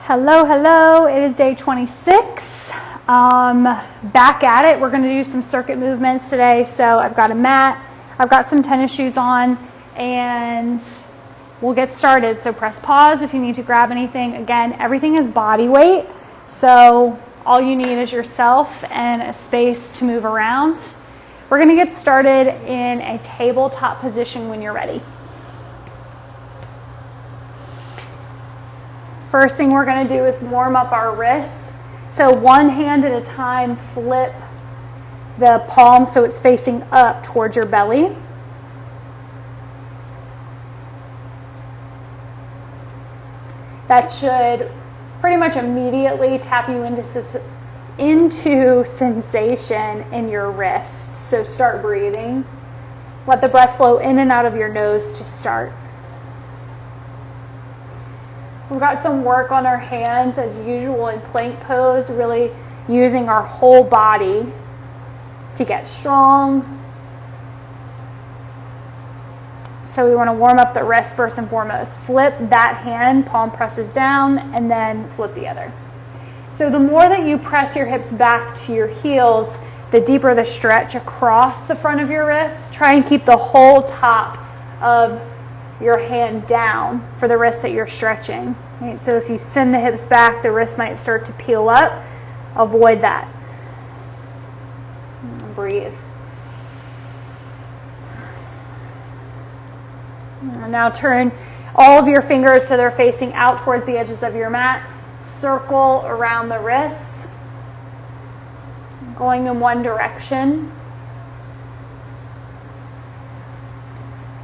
Hello, hello. It is day 26. Back at it. We're going to do some circuit movements today. So I've got a mat, I've got some tennis shoes on, and we'll get started. So press pause if you need to grab anything. Again, everything is body weight. So all you need is yourself and a space to move around. We're going to get started in a tabletop position when you're ready. First thing we're going to do is warm up our wrists. So one hand at a time, flip the palm so it's facing up towards your belly. That should pretty much immediately tap you into sensation in your wrist. So start breathing. Let the breath flow in and out of your nose to start. We've got some work on our hands as usual in plank pose, really using our whole body to get strong. So we want to warm up the wrist first and foremost. Flip that hand, palm presses down, and then flip the other. So the more that you press your hips back to your heels, the deeper the stretch across the front of your wrist. Try and keep the whole top of your hand down for the wrist that you're stretching. Right? So if you send the hips back, the wrist might start to peel up. Avoid that. And breathe. And now turn all of your fingers so they're facing out towards the edges of your mat. Circle around the wrists, going in one direction.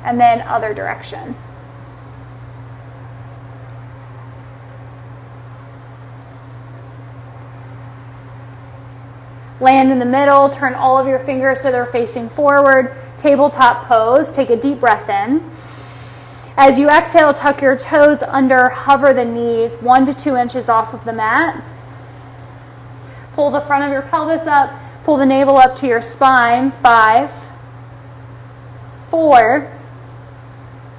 And then other direction. Land in the middle, turn all of your fingers so they're facing forward. Tabletop pose, take a deep breath in. As you exhale, tuck your toes under, hover the knees 1 to 2 inches off of the mat. Pull the front of your pelvis up, pull the navel up to your spine. 5, 4,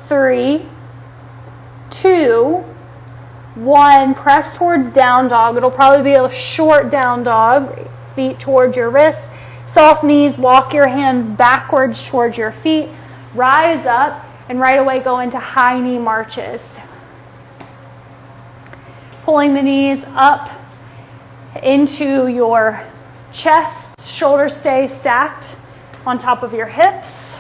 3, 2, 1. Press towards down dog. It'll probably be a short down dog. Feet towards your wrists. Soft knees. Walk your hands backwards towards your feet. Rise up and right away go into high knee marches. Pulling the knees up into your chest. Shoulders stay stacked on top of your hips.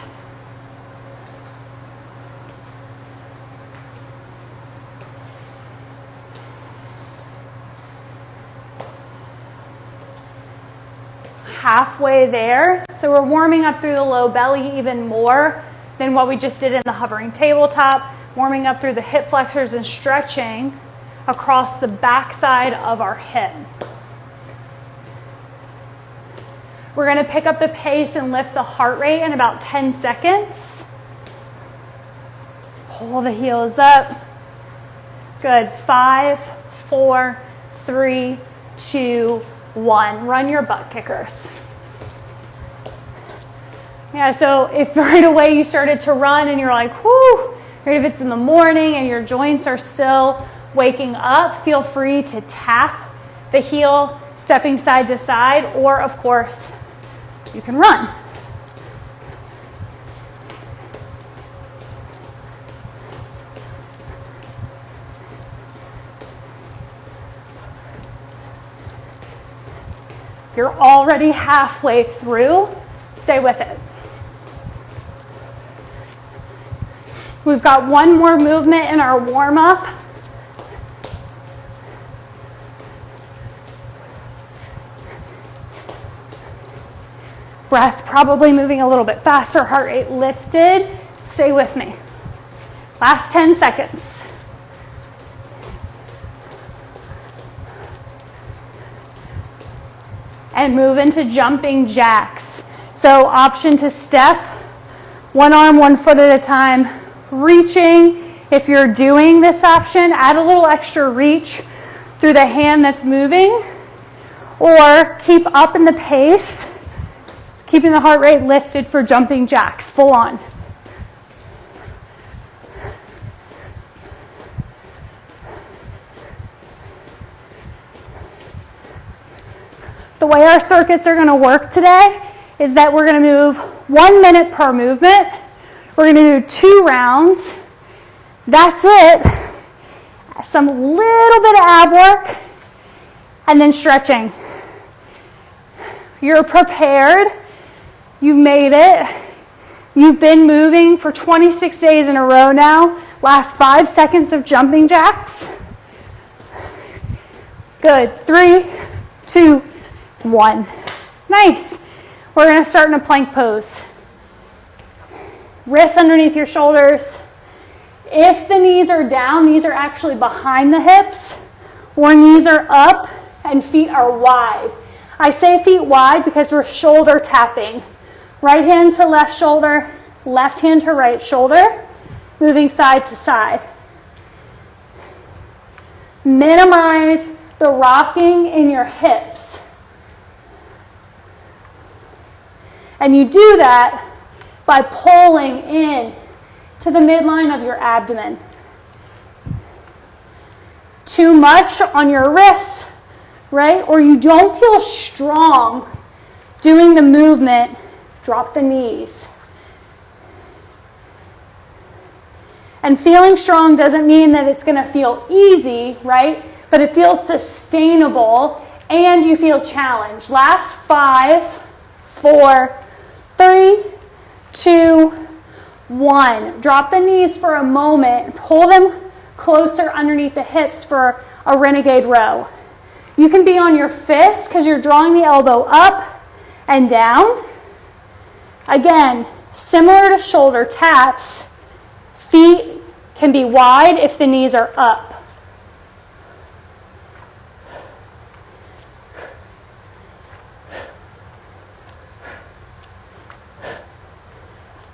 Halfway there. So we're warming up through the low belly even more than what we just did in the hovering tabletop. Warming up through the hip flexors and stretching across the backside of our hip. We're going to pick up the pace and lift the heart rate in about 10 seconds. Pull the heels up. Good. 5, 4, 3, 2, 1. Run your butt kickers. Yeah, so if right away you started to run and you're like, whoo, or if it's in the morning and your joints are still waking up, feel free to tap the heel, stepping side to side, or of course, you can run. You're already halfway through. Stay with it. We've got one more movement in our warm-up. Breath probably moving a little bit faster, heart rate lifted. Stay with me. Last 10 seconds. And move into jumping jacks. So option to step, one arm, 1 foot at a time, reaching. If you're doing this option, add a little extra reach through the hand that's moving, or keep up in the pace, keeping the heart rate lifted for jumping jacks, full on. The way our circuits are gonna work today is that we're gonna move 1 minute per movement. We're gonna do 2 rounds. That's it. Some little bit of ab work and then stretching. You're prepared. You've made it. You've been moving for 26 days in a row now. Last 5 seconds of jumping jacks. Good. 3, 2, 1. Nice. We're going to start in a plank pose. Wrists underneath your shoulders. If the knees are down, knees are actually behind the hips, or knees are up and feet are wide. I say feet wide because we're shoulder tapping. Right hand to left shoulder, left hand to right shoulder, moving side to side. Minimize the rocking in your hips. And you do that by pulling in to the midline of your abdomen. Too much on your wrists, right? Or you don't feel strong doing the movement, drop the knees. And feeling strong doesn't mean that it's going to feel easy, right? But it feels sustainable and you feel challenged. Last 5, 4, 3, 2, 1. Drop the knees for a moment. Pull them closer underneath the hips for a renegade row. You can be on your fists because you're drawing the elbow up and down. Again, similar to shoulder taps, feet can be wide if the knees are up.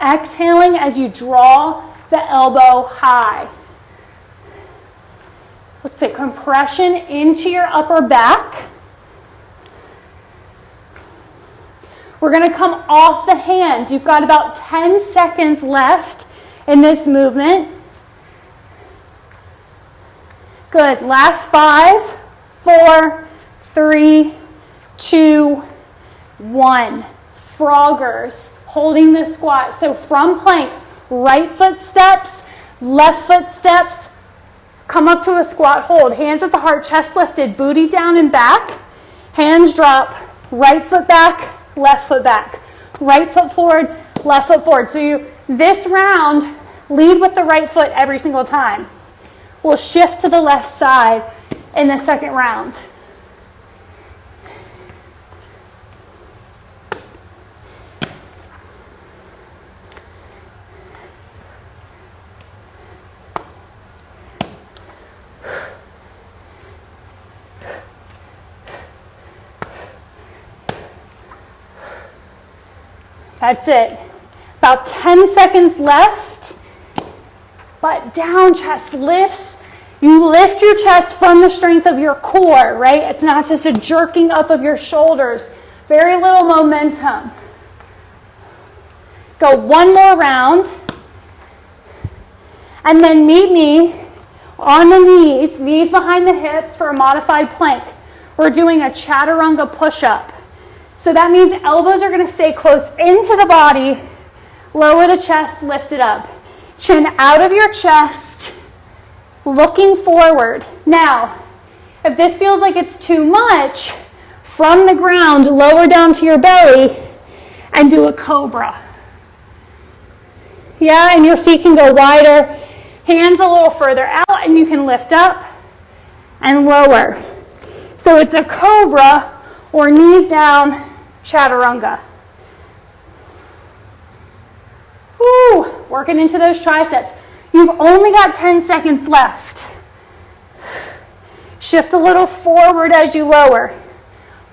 Exhaling as you draw the elbow high. Let's say compression into your upper back. We're going to come off the hands. You've got about 10 seconds left in this movement. Good. Last 5, 4, 3, 2, 1. Froggers. Holding the squat. So from plank, right foot steps, left foot steps, come up to a squat hold. Hands at the heart, chest lifted, booty down and back. Hands drop, right foot back, left foot back. Right foot forward, left foot forward. So this round, lead with the right foot every single time. We'll shift to the left side in the second round. That's it. About 10 seconds left. Butt down, chest lifts. You lift your chest from the strength of your core, right? It's not just a jerking up of your shoulders. Very little momentum. Go one more round. And then meet me on the knees, knees behind the hips for a modified plank. We're doing a chaturanga push-up. So that means elbows are going to stay close into the body, lower the chest, lift it up. Chin out of your chest, looking forward. Now, if this feels like it's too much, from the ground, lower down to your belly and do a cobra. Yeah, and your feet can go wider, hands a little further out, and you can lift up and lower. So it's a cobra or knees down chaturanga. Woo, working into those triceps. You've only got 10 seconds left. Shift a little forward as you lower.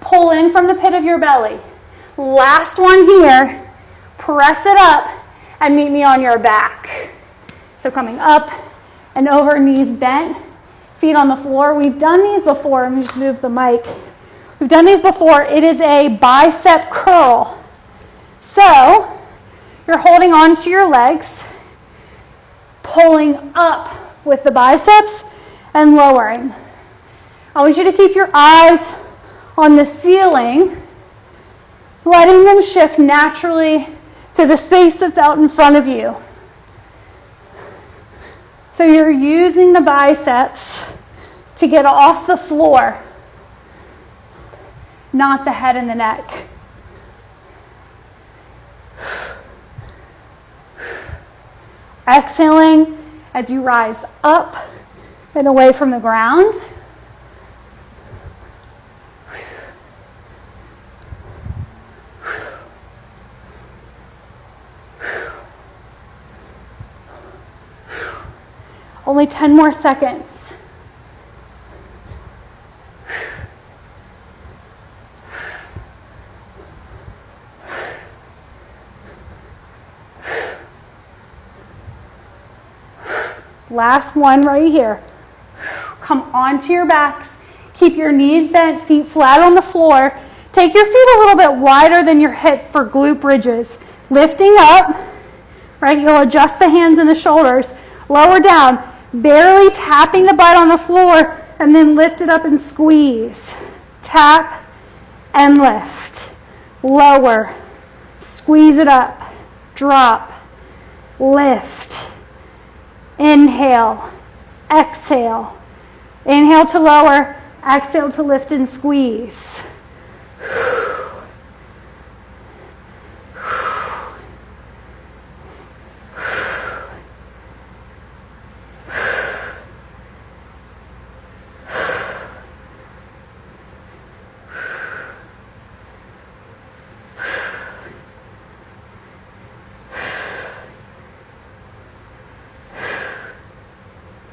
Pull in from the pit of your belly. Last one here. Press it up and meet me on your back. So coming up and over, knees bent, feet on the floor. We've done these before. Let me just move the mic. We've done these before. It is a bicep curl. So you're holding on to your legs, pulling up with the biceps and lowering. I want you to keep your eyes on the ceiling, letting them shift naturally to the space that's out in front of you. So you're using the biceps to get off the floor, not the head and the neck. Exhaling as you rise up and away from the ground. Only 10 more seconds. Last one right here. Come onto your backs. Keep your knees bent, feet flat on the floor. Take your feet a little bit wider than your hip for glute bridges. Lifting up, right? You'll adjust the hands and the shoulders. Lower down, barely tapping the butt on the floor, and then lift it up and squeeze. Tap and lift. Lower, squeeze it up, drop, lift. Inhale, exhale. Inhale to lower, exhale to lift and squeeze.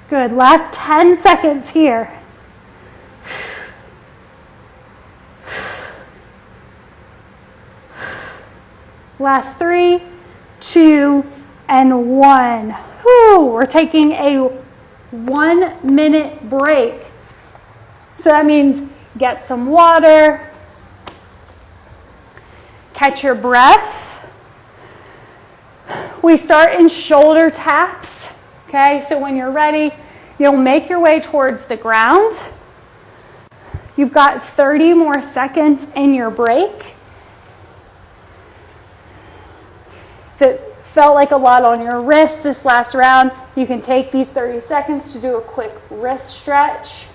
Good. Last 10 seconds here. Last 3, 2, and 1. Whew, we're taking a 1 minute break. So that means get some water, catch your breath. We start in shoulder taps. Okay, so when you're ready, you'll make your way towards the ground. You've got 30 more seconds in your break. If it felt like a lot on your wrist this last round, you can take these 30 seconds to do a quick wrist stretch.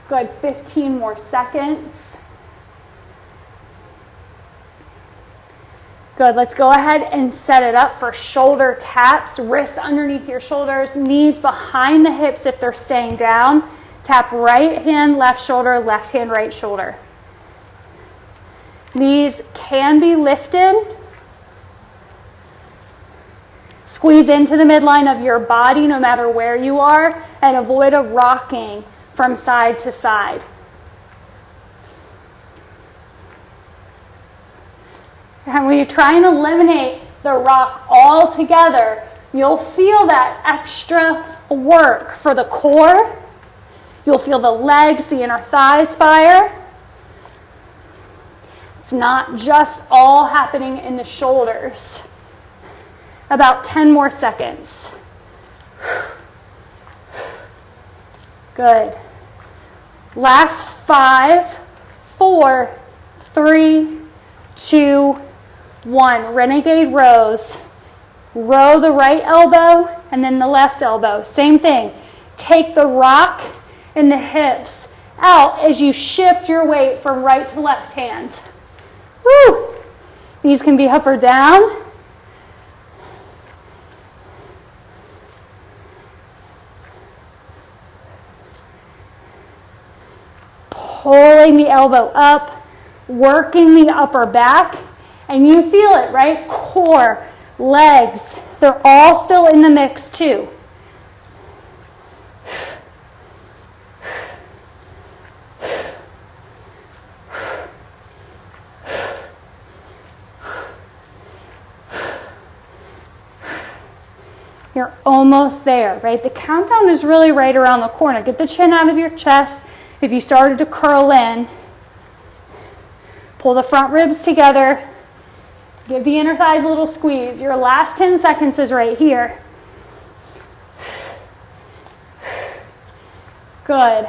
Good, 15 more seconds. Good, let's go ahead and set it up for shoulder taps. Wrists underneath your shoulders, knees behind the hips if they're staying down. Tap right hand, left shoulder, left hand, right shoulder. Knees can be lifted. Squeeze into the midline of your body no matter where you are, and avoid a rocking from side to side. And when you try and eliminate the rock altogether, you'll feel that extra work for the core. You'll feel the legs, the inner thighs fire. It's not just all happening in the shoulders. About 10 more seconds. Good. Last 5, 4, 3, 2, 1. Renegade rows. Row the right elbow and then the left elbow. Same thing. Take the rock and the hips out as you shift your weight from right to left hand. Woo! These can be up or down. Pulling the elbow up, working the upper back, and you feel it, right? Core, legs, they're all still in the mix too. You're almost there, right? The countdown is really right around the corner. Get the chin out of your chest. If you started to curl in, pull the front ribs together. Give the inner thighs a little squeeze. Your last 10 seconds is right here. Good.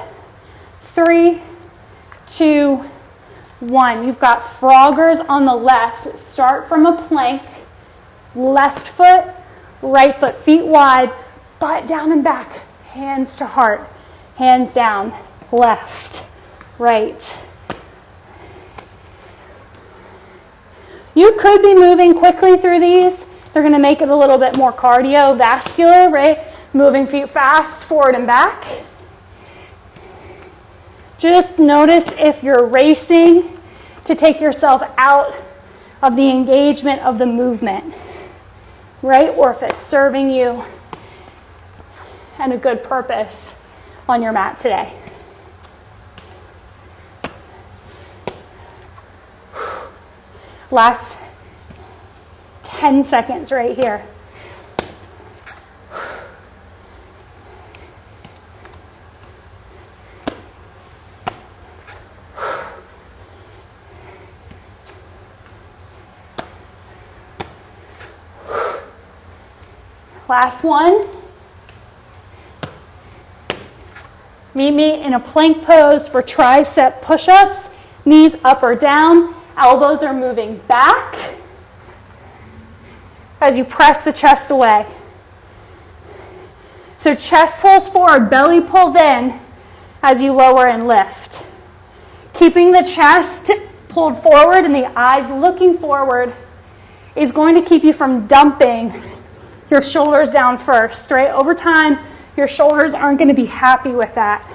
3, 2, 1. You've got froggers on the left. Start from a plank. Left foot, right foot, feet wide, butt down and back. Hands to heart. Hands down. Left, right. You could be moving quickly through these. They're going to make it a little bit more cardiovascular, right? Moving feet fast, forward and back. Just notice if you're racing to take yourself out of the engagement of the movement, right? Or if it's serving you and a good purpose on your mat today. Last 10 seconds right here. Last one. Meet me in a plank pose for tricep push-ups. Knees up or down. Elbows are moving back as you press the chest away. So chest pulls forward, belly pulls in as you lower and lift. Keeping the chest pulled forward and the eyes looking forward is going to keep you from dumping your shoulders down first, right? Over time, your shoulders aren't going to be happy with that.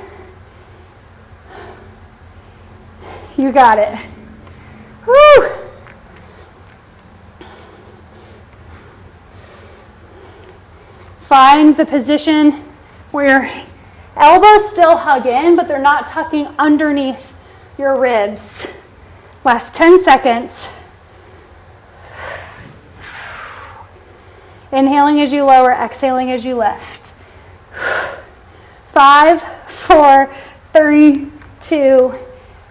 You got it. Woo! Find the position where your elbows still hug in, but they're not tucking underneath your ribs. Last 10 seconds. Inhaling as you lower, exhaling as you lift. 5, 4, 3, 2,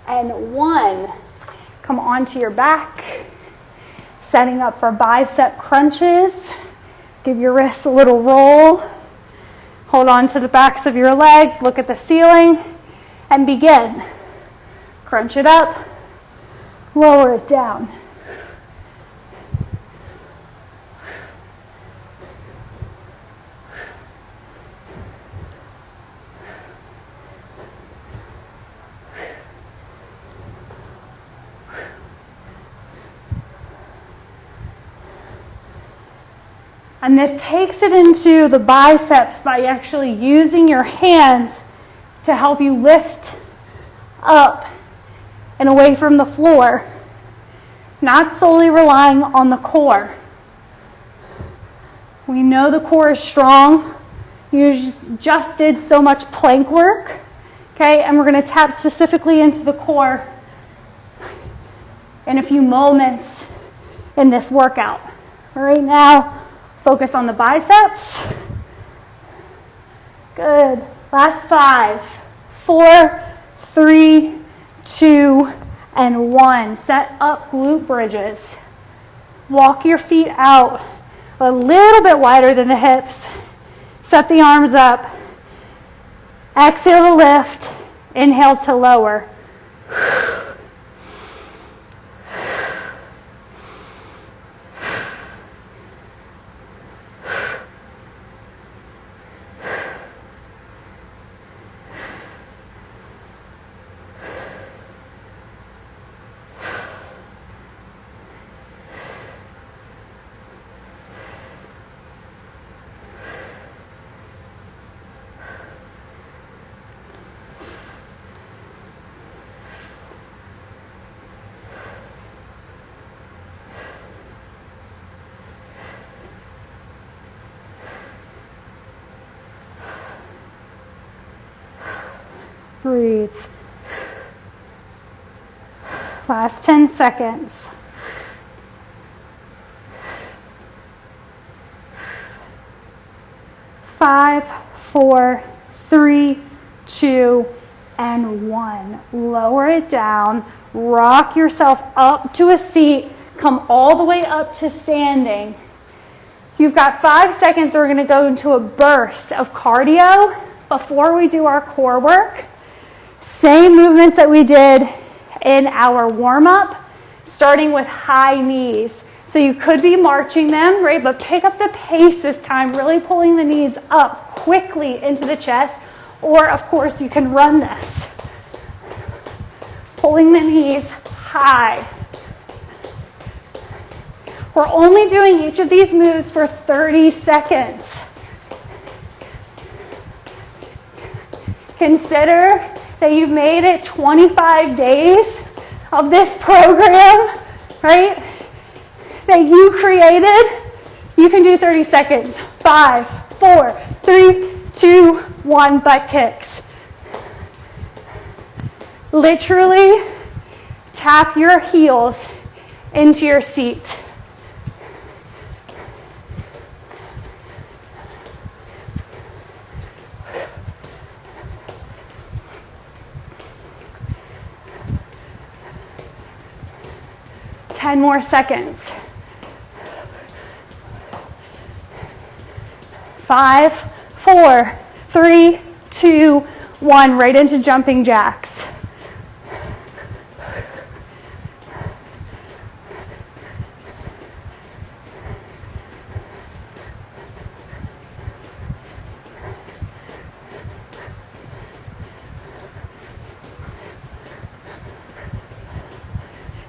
and 1. Come onto your back. Setting up for bicep crunches. Give your wrists a little roll. Hold on to the backs of your legs. Look at the ceiling. And begin. Crunch it up. Lower it down. And this takes it into the biceps by actually using your hands to help you lift up and away from the floor, not solely relying on the core. We know the core is strong. You just did so much plank work, okay? And we're going to tap specifically into the core in a few moments in this workout. Right now, focus on the biceps. Good. Last 5, 4, 3, 2, and 1. Set up glute bridges. Walk your feet out a little bit wider than the hips. Set the arms up. Exhale to lift. Inhale to lower. Breathe. Last 10 seconds. 5, 4, 3, 2, and 1. Lower it down. Rock yourself up to a seat. Come all the way up to standing. You've got 5 seconds. We're going to go into a burst of cardio before we do our core work, same movements that we did in our warm-up, starting with high knees. So you could be marching them, right? But pick up the pace this time, really pulling the knees up quickly into the chest. Or, of course, you can run this. Pulling the knees high. We're only doing each of these moves for 30 seconds. Consider that you've made it 25 days of this program, right, that you created. You can do 30 seconds. 5, 4, 3, 2, 1, butt kicks. Literally tap your heels into your seat. Ten more seconds. 5, 4, 3, 2, 1. Right into jumping jacks.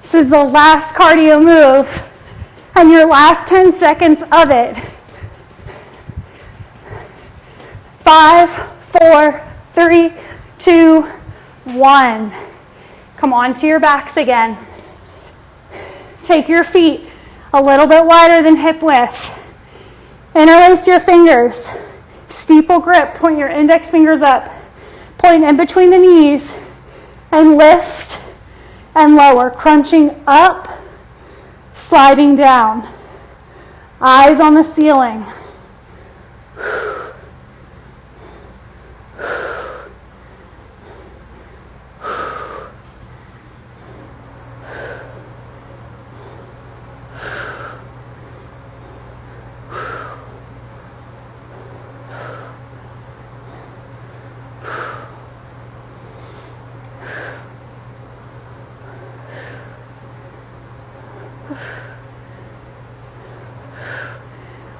This is the last cardio move and your last 10 seconds of it. 5, 4, 3, 2, 1. Come onto your backs again. Take your feet a little bit wider than hip width. Interlace your fingers. Steeple grip. Point your index fingers up. Point in between the knees and lift and lower, crunching up, sliding down. Eyes on the ceiling.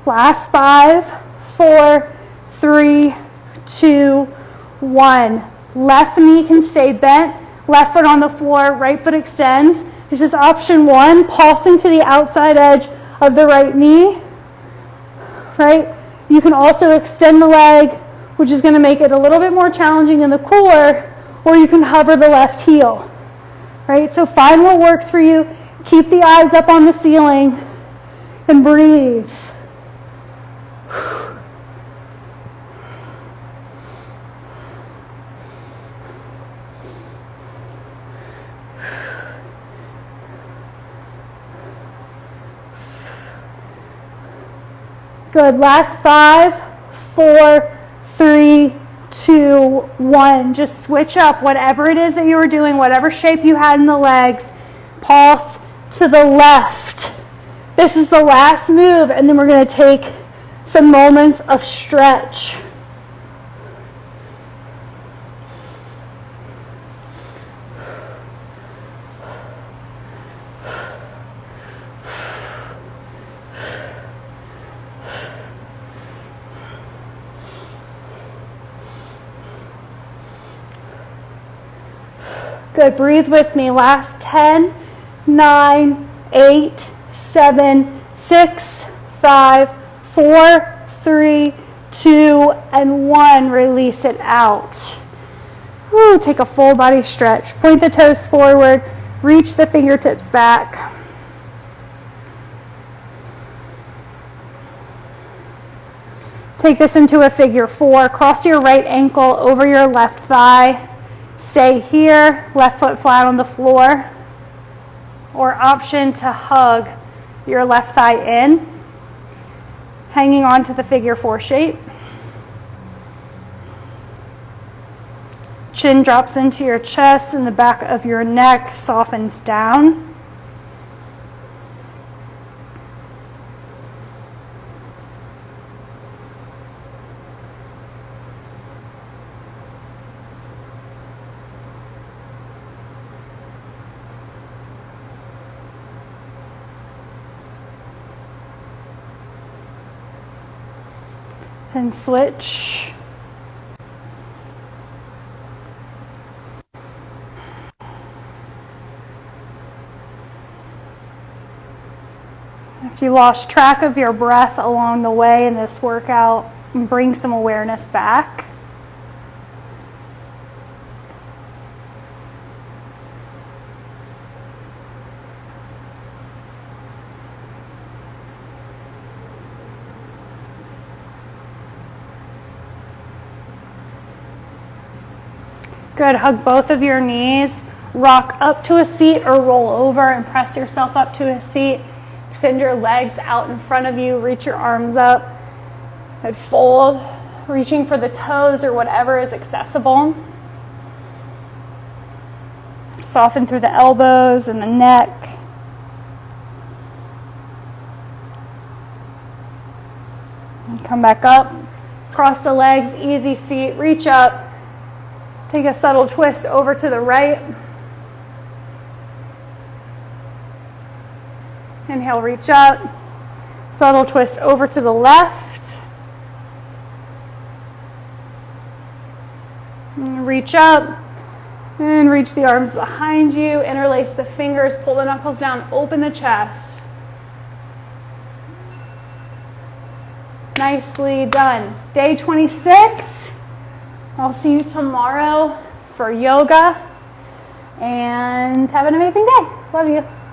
Last 5, 4, 3, 2, 1. Left knee can stay bent, left foot on the floor, right foot extends. This is option 1, pulsing to the outside edge of the right knee, right? You can also extend the leg, which is going to make it a little bit more challenging in the core, or you can hover the left heel, right? So find what works for you. Keep the eyes up on the ceiling and breathe. Good. Last 5, 4, 3, 2, 1. Just switch up whatever it is that you were doing, whatever shape you had in the legs. Pulse to the left. This is the last move, and then we're going to take some moments of stretch. Good. Breathe with me. Last 10, 9, 8, 7, 6, 5, 4, 3, 2, and 1. Release it out. Woo, take a full body stretch. Point the toes forward. Reach the fingertips back. Take this into a figure 4. Cross your right ankle over your left thigh. Stay here, left foot flat on the floor. Or option to hug your left thigh in, hanging on to the figure 4 shape. Chin drops into your chest and the back of your neck softens down. and switch. If you lost track of your breath along the way in this workout, bring some awareness back. Good, hug both of your knees, rock up to a seat or roll over and press yourself up to a seat. Extend your legs out in front of you, reach your arms up and fold, reaching for the toes or whatever is accessible. Soften through the elbows and the neck. And come back up, cross the legs, easy seat, reach up. Take a subtle twist over to the right. Inhale, reach up. Subtle twist over to the left. And reach up. And reach the arms behind you. Interlace the fingers, pull the knuckles down, open the chest. Nicely done. Day 26. I'll see you tomorrow for yoga, and have an amazing day. Love you.